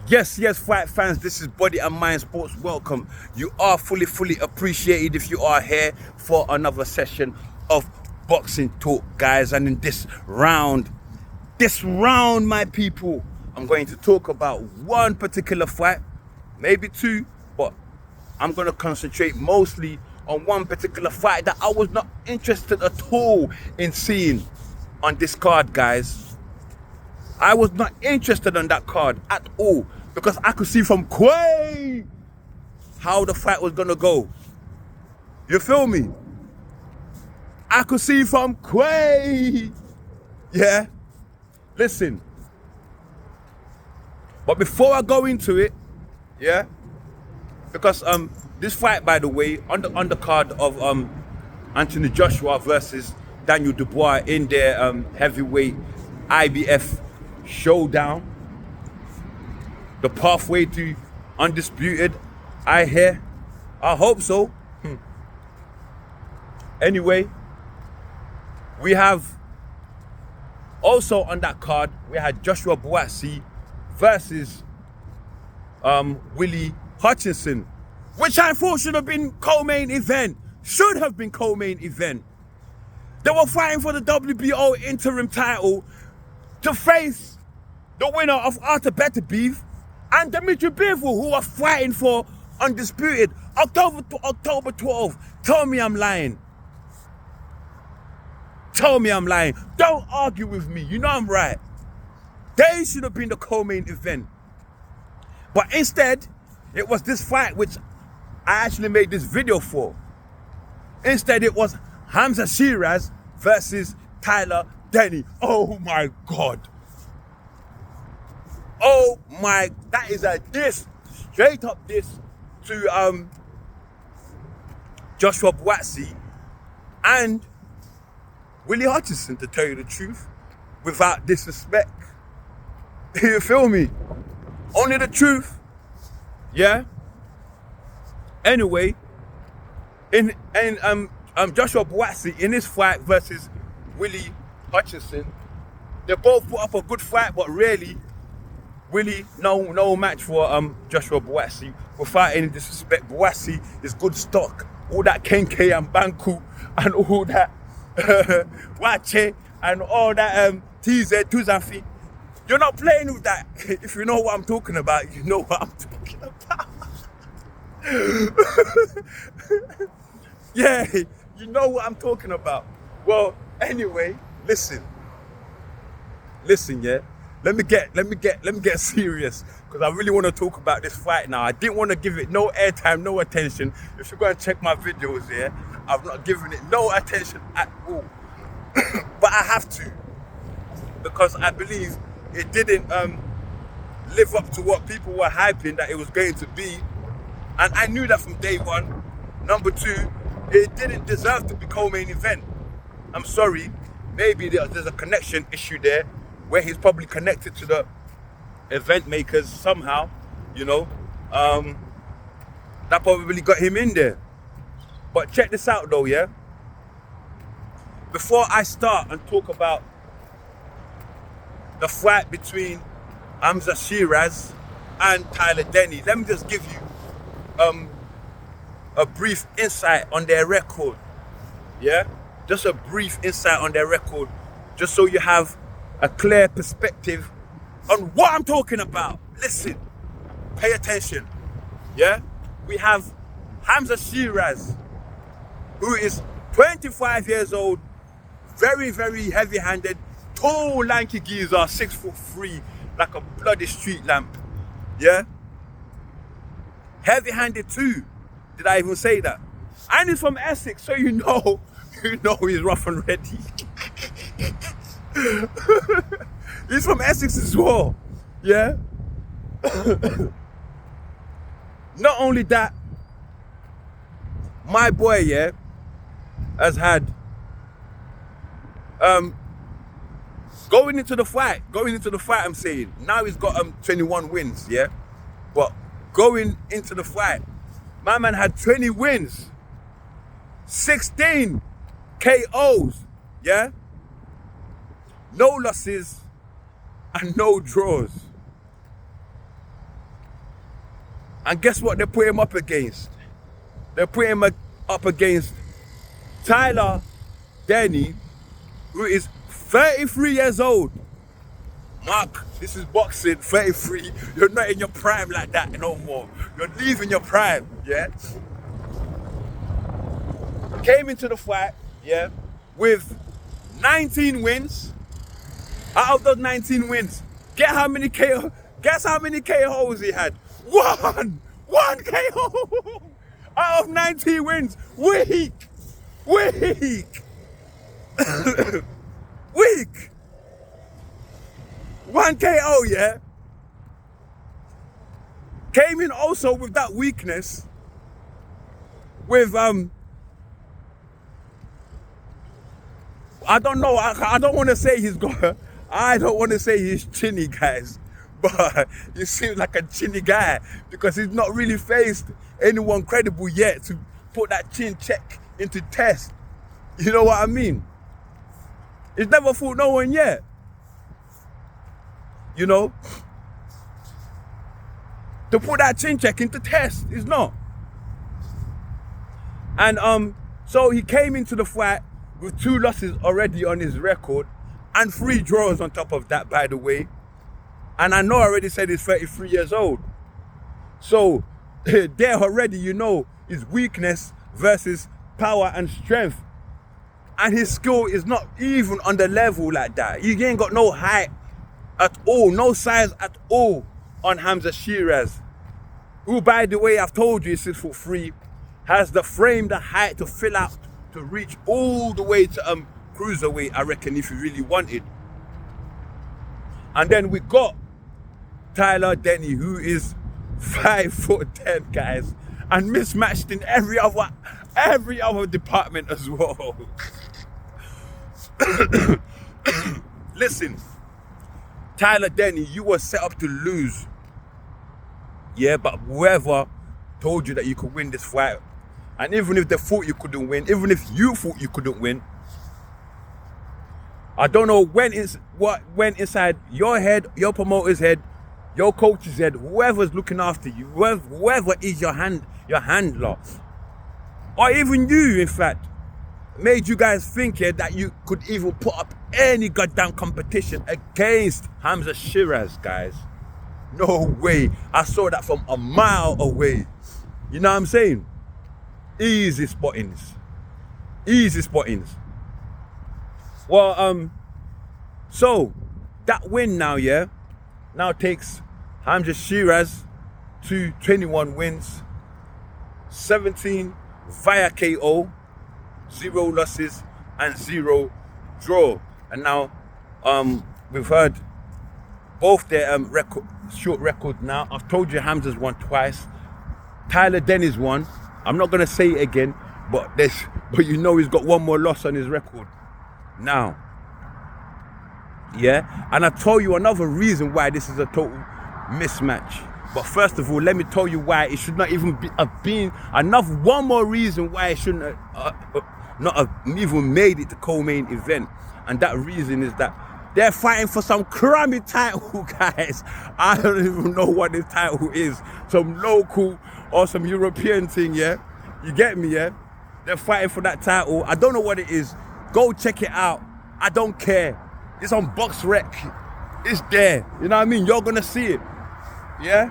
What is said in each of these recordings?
Yes, fight fans, this is Body and Mind Sports. Welcome. You are fully appreciated if you are here for another session of boxing talk, guys. And in this round, my people, I'm going to talk about one particular fight, maybe two, but I'm going to concentrate mostly on one particular fight that I was not interested at all in seeing on this card, guys. I was not interested on that card at all because I could see from Quay how the fight was gonna go. You feel me? I could see from Quay. Yeah? Listen. But before I go into it, yeah? Because this fight, by the way, on the undercard of Anthony Joshua versus Daniel Dubois in their heavyweight IBF showdown, the pathway to undisputed, I hope so. Anyway, we have also on that card, we had Joshua Buatsi versus Willie Hutchinson, which I thought should have been co-main event. Should have been co-main event. They were fighting for the WBO interim title to face the winner of Arthur Beterbiev and Dimitri Bivol, who are fighting for undisputed October 12th. Tell me I'm lying. Tell me I'm lying. Don't argue with me. You know I'm right. They should have been the co-main event. But instead, it was this fight which I actually made this video for. Instead, it was Hamza Sheeraz versus Denny. Oh my God. Oh my, that is a diss, straight up diss to Joshua Buatsi and Willie Hutchinson, to tell you the truth, without disrespect. You feel me? Only the truth. Yeah? Anyway, in Joshua Buatsi in his fight versus Willie Hutchinson, they both put up a good fight, but really Willie, no match for Joshua Buatsi. Without any disrespect, Buatsi is good stock. All that Kenke and Banku and all that Wache and all that TZ, Tuzafi. You're not playing with that. If you know what I'm talking about, you know what I'm talking about. Yeah, you know what I'm talking about. Well, anyway, listen, yeah. Let me get serious, because I really want to talk about this fight now. I didn't want to give it no airtime, no attention. If you go and check my videos here, I've not given it no attention at all. But I have to, because I believe it didn't live up to what people were hyping that it was going to be. And I knew that from day one. Number two, it didn't deserve to be co-main event. I'm sorry, maybe there's a connection issue there, where he's probably connected to the event makers somehow, you know. That probably got him in there. But check this out though, yeah? Before I start and talk about the fight between Hamza Sheeraz and Denny, let me just give you a brief insight on their record, yeah? Just a brief insight on their record, just so you have a clear perspective on what I'm talking about. Listen, pay attention, yeah? We have Hamza Sheeraz, who is 25 years old, very heavy-handed, tall, lanky geezer, 6'3", like a bloody street lamp, yeah? Heavy-handed too, did I even say that? And he's from Essex, so you know he's rough and ready. He's from Essex as well, yeah? Not only that, my boy, yeah, has had, going into the fight, I'm saying, now he's got 21 wins, yeah? But going into the fight, my man had 20 wins, 16 KOs, yeah? No losses and no draws. And guess what they put him up against? They put him up against Tyler Denny, who is 33 years old. Mark, this is boxing, 33. You're not in your prime like that no more. You're leaving your prime, yeah? Came into the fight, yeah, with 19 wins. Out of those 19 wins, guess how many KOs he had? One KO out of 19 wins. Weak. Weak. 1 KO, yeah? Came in also with that weakness, with, I don't know, I don't want to say I don't want to say he's chinny, guys, but he seems like a chinny guy because he's not really faced anyone credible yet to put that chin check into test. You know what I mean? He's never fought no one yet. You know? To put that chin check into test, he's not. And so he came into the fight with 2 losses already on his record and 3 draws on top of that, by the way. And I know I already said he's 33 years old. So there already, you know, his weakness versus power and strength. And his skill is not even on the level like that. He ain't got no height at all, no size at all on Hamza Sheeraz, who, by the way, I've told you, is 6'3", has the frame, the height to fill out, to reach all the way to cruiserweight, I reckon, if you really wanted. And then we got Tyler Denny, who is 5'10", guys, and mismatched in every other department as well. Listen, Tyler Denny, you were set up to lose. Yeah, but whoever told you that you could win this fight, and even if they thought you couldn't win, even if you thought you couldn't win, I don't know what went inside your head, your promoter's head, your coach's head, whoever's looking after you, whoever is your handler, or even you, in fact, made you guys think that you could even put up any goddamn competition against Hamza Sheeraz, guys. No way. I saw that from a mile away. You know what I'm saying? Easy spottings. Easy spottings. Well, so that win now, yeah, now takes Hamza Sheeraz to 21 wins, 17 via KO, 0 losses and 0 draw. And now we've heard both their short records now. I've told you Hamza's won twice. Tyler Denny's won. I'm not gonna say it again, but you know he's got 1 more loss on his record now. Yeah, and I told you another reason why this is a total mismatch. But first of all, let me tell you why it should not even have been enough. 1 more reason why it shouldn't not have even made it the co-main event. And that reason is that they're fighting for some crummy title, guys. I don't even know what this title is. Some local or some European thing, yeah? You get me, yeah? They're fighting for that title. I don't know what it is. Go check it out. I don't care. It's on Box Rec. It's there. You know what I mean? You're gonna see it. Yeah?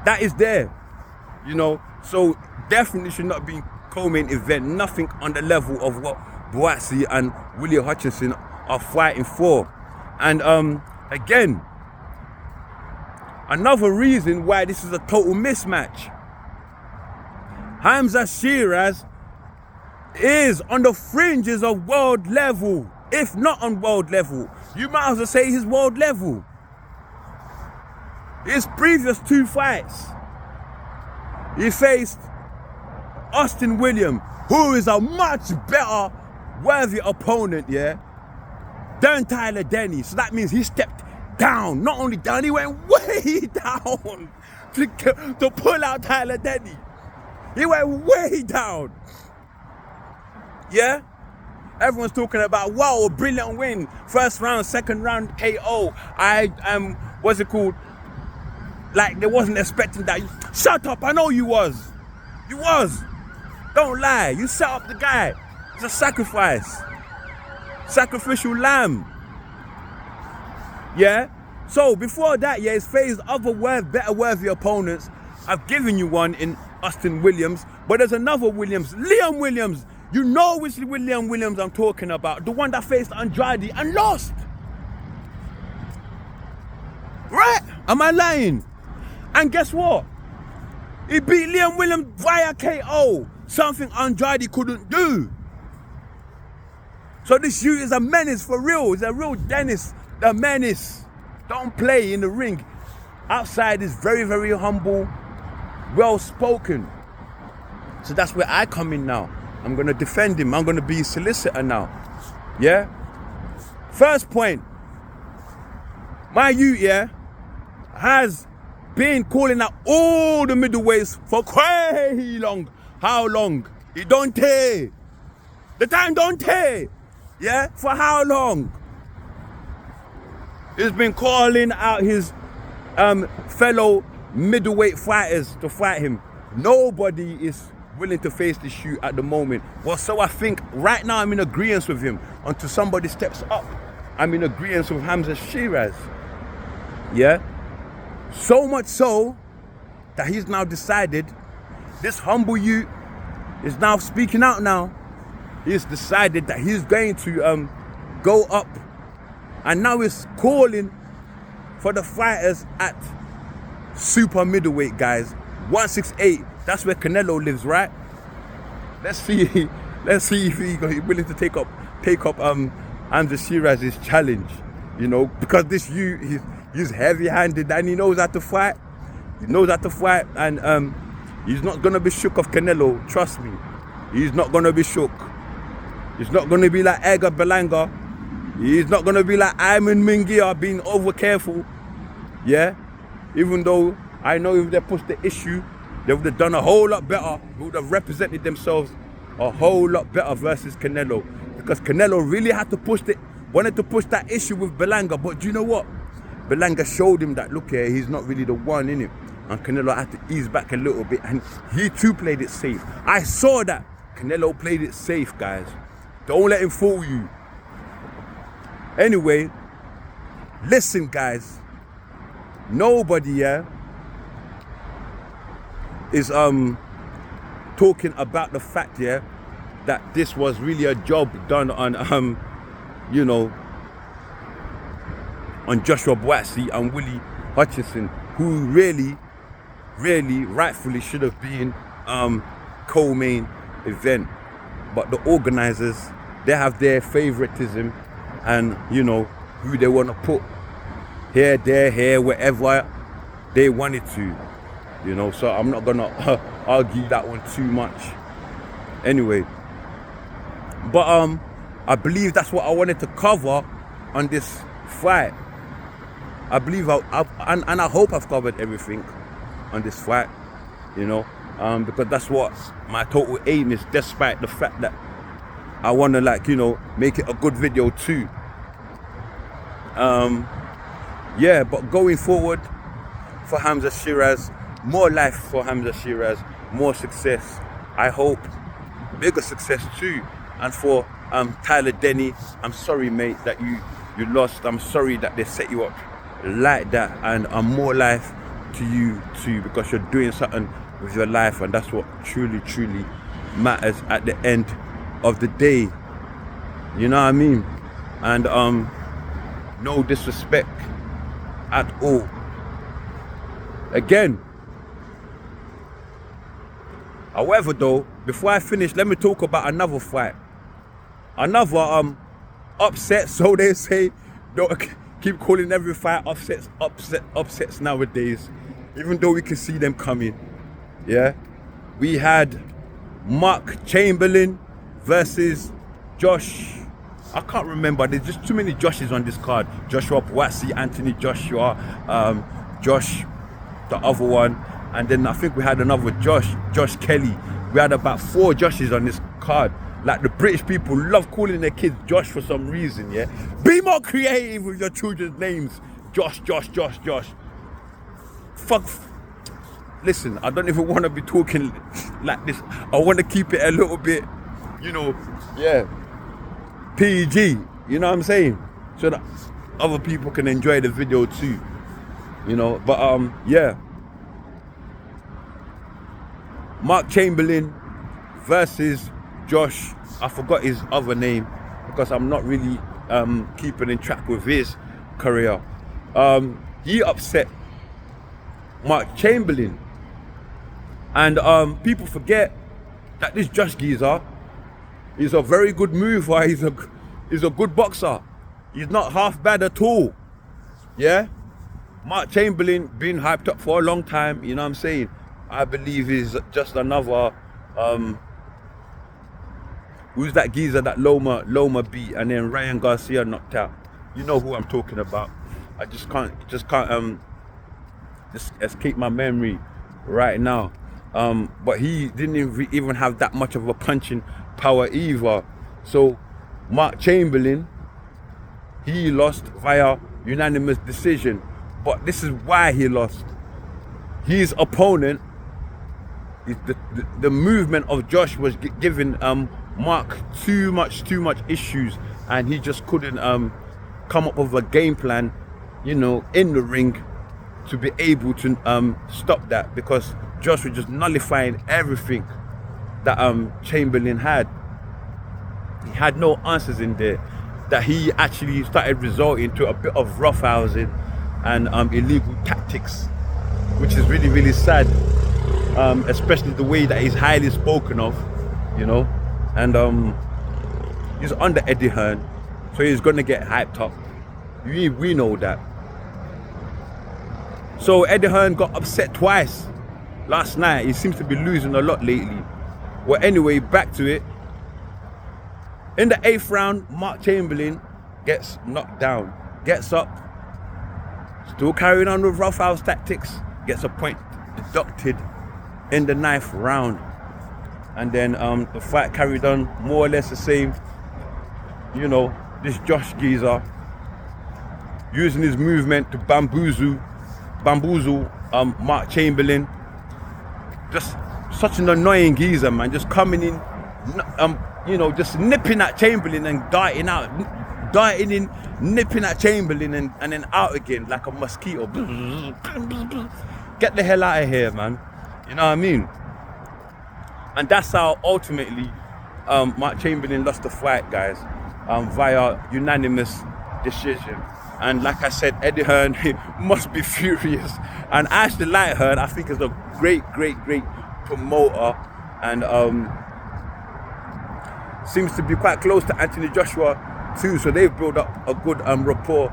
That is there. You know? So definitely should not be co-main event. Nothing on the level of what Buatsi and Hutchinson are fighting for. And again, another reason why this is a total mismatch. Hamza Sheeraz is on the fringes of world level. If not on world level, you might as well say he's world level. His previous 2 fights, he faced Austin Williams, who is a much better, worthy opponent, yeah, than Tyler Denny. So that means he stepped down. Not only down, he went way down to pull out Tyler Denny. He went way down. Yeah? Everyone's talking about, wow, a brilliant win. First round, second round KO. What's it called? like they wasn't expecting that. Shut up, I know you was. You was. Don't lie, you set up the guy. It's a sacrifice. Sacrificial lamb. Yeah? So before that, yeah, he's faced other better worthy opponents. I've given you one in Austin Williams, but there's another Williams, Liam Williams. You know which Liam Williams I'm talking about. The one that faced Andrade and lost. Right? Am I lying? And guess what? He beat Liam Williams via KO. Something Andrade couldn't do. So this youth is a menace for real. He's a real Dennis, the menace. Don't play in the ring. Outside is very, very humble, well-spoken. So that's where I come in now. I'm going to defend him. I'm going to be his solicitor now. Yeah? First point. My youth, yeah, has been calling out all the middleweights for crazy long. How long? It don't take. The time don't take. Yeah? For how long? He's been calling out his fellow middleweight fighters to fight him. Nobody is willing to face this shoot at the moment. Well, so I think right now I'm in agreement with him until somebody steps up. I'm in agreement with Hamza Sheeraz. Yeah? So much so that he's now decided, this humble youth is now speaking out now. He's decided that he's going to go up, and now he's calling for the fighters at super middleweight, guys. 168, that's where Canelo lives, right? Let's see if he's willing to take up Hamza Sheeraz's challenge, you know, because this youth, he's heavy-handed and he knows how to fight. He knows how to fight, and he's not gonna be shook of Canelo, trust me. He's not gonna be shook. He's not gonna be like Edgar Berlanga. He's not gonna be like Ayman Mingia being over careful. Yeah? Even though I know if they pushed the issue, they would have done a whole lot better. They would have represented themselves a whole lot better versus Canelo. Because Canelo really had to wanted to push that issue with Berlanga. But do you know what? Berlanga showed him that, look here, he's not really the one, innit? And Canelo had to ease back a little bit, and he too played it safe. I saw that. Canelo played it safe, guys. Don't let him fool you. Anyway, listen, guys. Nobody, yeah, is talking about the fact, yeah, that this was really a job done on you know, on Joshua Buatsi and Willie Hutchinson, who really rightfully should have been co-main event. But the organizers, they have their favoritism and, you know, who they want to put here, there, here, wherever they wanted to, you know. So I'm not gonna argue that one too much. Anyway, but I believe that's what I wanted to cover on this fight. I believe and I hope I've covered everything on this fight, you know, because that's what my total aim is, despite the fact that I want to, like, you know, make it a good video too. Yeah, but going forward for Hamza Sheeraz, more life for Hamza Sheeraz, more success, I hope, bigger success too. And for Tyler Denny, I'm sorry, mate, that you lost. I'm sorry that they set you up like that, and more life to you too, because you're doing something with your life, and that's what truly matters at the end of the day. You know what I mean? And no disrespect at all. Again, however though, before I finish, let me talk about another fight. Another upset, so they say. Don't keep calling every fight upsets nowadays, even though we can see them coming. Yeah, we had Mark Chamberlain versus Josh. I can't remember. There's just too many Joshes on this card. Joshua Buatsi, Anthony Joshua, Josh, the other one, and then I think we had another Josh Kelly. We had about 4 Joshes on this card. Like, the British people love calling their kids Josh for some reason, yeah? Be more creative with your children's names. Josh. fuck. Listen, I don't even want to be talking like this. I want to keep it a little bit, you know, yeah, PG. You know what I'm saying? So that other people can enjoy the video too. You know, but yeah. Mark Chamberlain versus Josh. I forgot his other name because I'm not really keeping in track with his career. He upset Mark Chamberlain. And people forget that this Josh geezer is a very good mover. He's a good boxer. He's not half bad at all. Yeah? Mark Chamberlain been hyped up for a long time, you know what I'm saying? I believe he's just another who's that geezer that Loma beat and then Ryan Garcia knocked out. You know who I'm talking about. I just can't escape my memory right now. But he didn't even have that much of a punching power either. So Mark Chamberlain, he lost via unanimous decision. But this is why he lost. His opponent, the movement of Josh was giving Mark too much issues, and he just couldn't come up with a game plan, you know, in the ring to be able to stop that, because Josh was just nullifying everything that Chamberlain had. He had no answers in there. That he actually started resorting to a bit of roughhousing and illegal tactics, which is really, really sad. Especially the way that he's highly spoken of, you know. And he's under Eddie Hearn, so he's gonna get hyped up. We know that. So Eddie Hearn got upset twice last night. He seems to be losing a lot lately. Well, anyway, back to it. In the 8th round, Mark Chamberlain gets knocked down, gets up, still carrying on with roughhouse tactics, gets a point deducted in the 9th round. And then the fight carried on more or less the same. You know, this Josh geezer using his movement to bamboozle Mark Chamberlain. Just such an annoying geezer, man. Just coming in, you know, just nipping at Chamberlain and darting in, nipping at Chamberlain and then out again like a mosquito. Get the hell out of here, man. You know what I mean? And that's how ultimately Mark Chamberlain lost the fight, guys, via unanimous decision. And like I said, Eddie Hearn must be furious. And I actually like Hearn. I think he's a great promoter, and seems to be quite close to Anthony Joshua too. So they've built up a good rapport,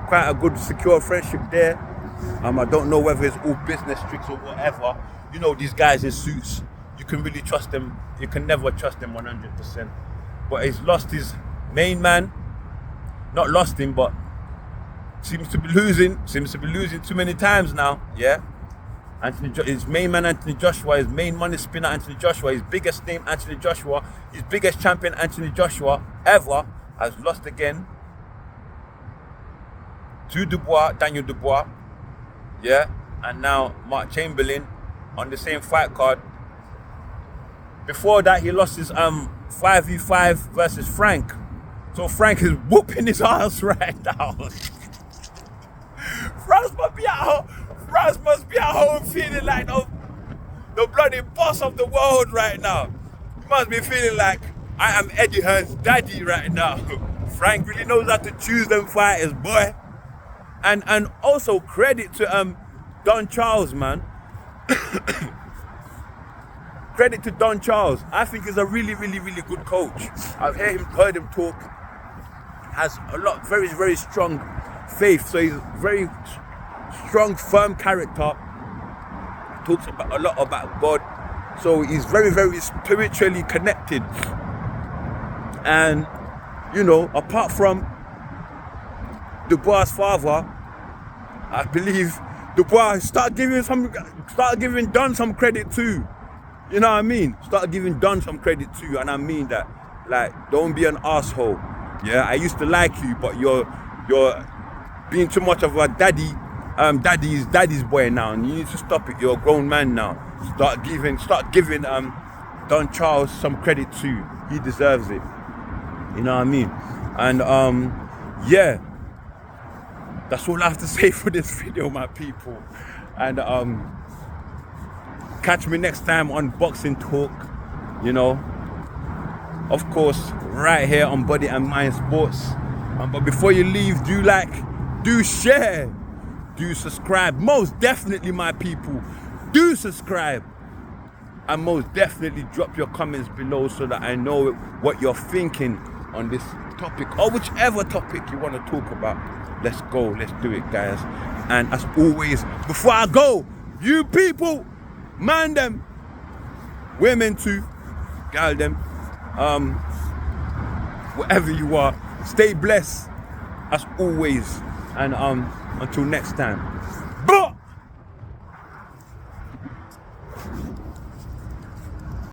quite a good secure friendship there. I don't know whether it's all business tricks or whatever. You know, these guys in suits, you can really trust them. You can never trust them 100%. But he's lost his main man. Not lost him, but seems to be losing too many times now. Yeah. His main man Anthony Joshua, his main money spinner Anthony Joshua, his biggest name Anthony Joshua, his biggest champion Anthony Joshua ever has lost again to Daniel Dubois. Yeah. And now Mark Chamberlain on the same fight card. Before that, he lost his 5v5 versus Frank. So Frank is whooping his ass right now. France must be at home feeling like the bloody boss of the world right now. He must be feeling like I am Eddie Hearn's daddy right now. Frank really knows how to choose them fighters, boy. And also credit to Don Charles, man. Credit to Don Charles. I think he's a really good coach. I've heard him talk. Has a lot, very strong faith. So he's very strong, firm character. Talks a lot about God. So he's very spiritually connected. And you know, apart from Dubois' father, I believe Dubois start giving Don some credit too. You know what I mean? Start giving Don some credit too, and I mean that. Like, don't be an asshole. Yeah, I used to like you, but you're being too much of a daddy daddy's boy now, and you need to stop it. You're a grown man now. Start giving Don Charles some credit too. He deserves it. You know what I mean? And yeah, that's all I have to say for this video, my people. And catch me next time on Boxing Talk. You know, of course, right here on Body and Mind Sports. But before you leave, do like, do share, do subscribe. Most definitely, my people, do subscribe. And most definitely drop your comments below so that I know what you're thinking on this topic or whichever topic you want to talk about. Let's go, let's do it, guys. And as always, before I go, you people, man them, women too, gal them, whatever you are, stay blessed as always. And until next time.